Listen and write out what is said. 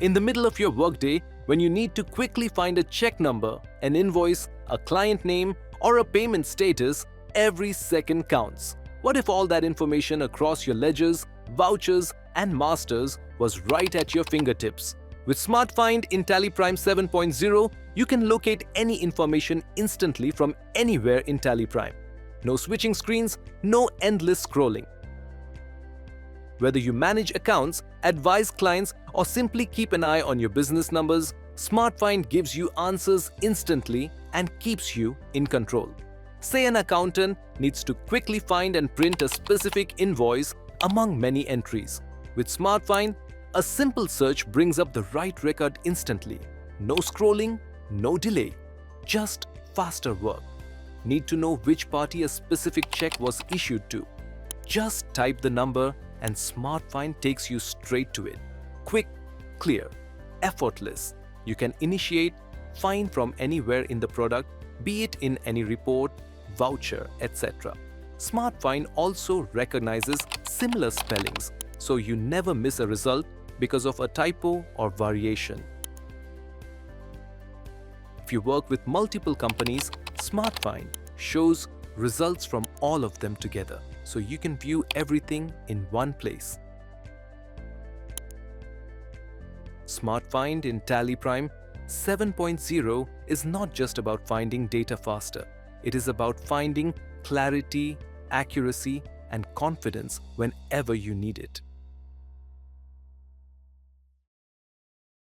In the middle of your workday, when you need to quickly find a check number, an invoice, a client name, or a payment status, every second counts. What if all that information across your ledgers, vouchers, and masters was right at your fingertips? With SmartFind in TallyPrime 7.0, you can locate any information instantly from anywhere in TallyPrime. No switching screens, no endless scrolling. Whether you manage accounts, advise clients, or simply keep an eye on your business numbers, SmartFind gives you answers instantly and keeps you in control. Say an accountant needs to quickly find and print a specific invoice among many entries. With SmartFind, a simple search brings up the right record instantly. No scrolling, no delay, just faster work. Need to know which party a specific check was issued to? Just type the number and SmartFind takes you straight to it. Quick, clear, effortless. You can initiate, find from anywhere in the product, be it in any report, voucher, etc. SmartFind also recognizes similar spellings, so you never miss a result because of a typo or variation. If you work with multiple companies, SmartFind shows results from all of them together, so you can view everything in one place. SmartFind in TallyPrime 7.0 is not just about finding data faster. It is about finding clarity, accuracy, and confidence whenever you need it.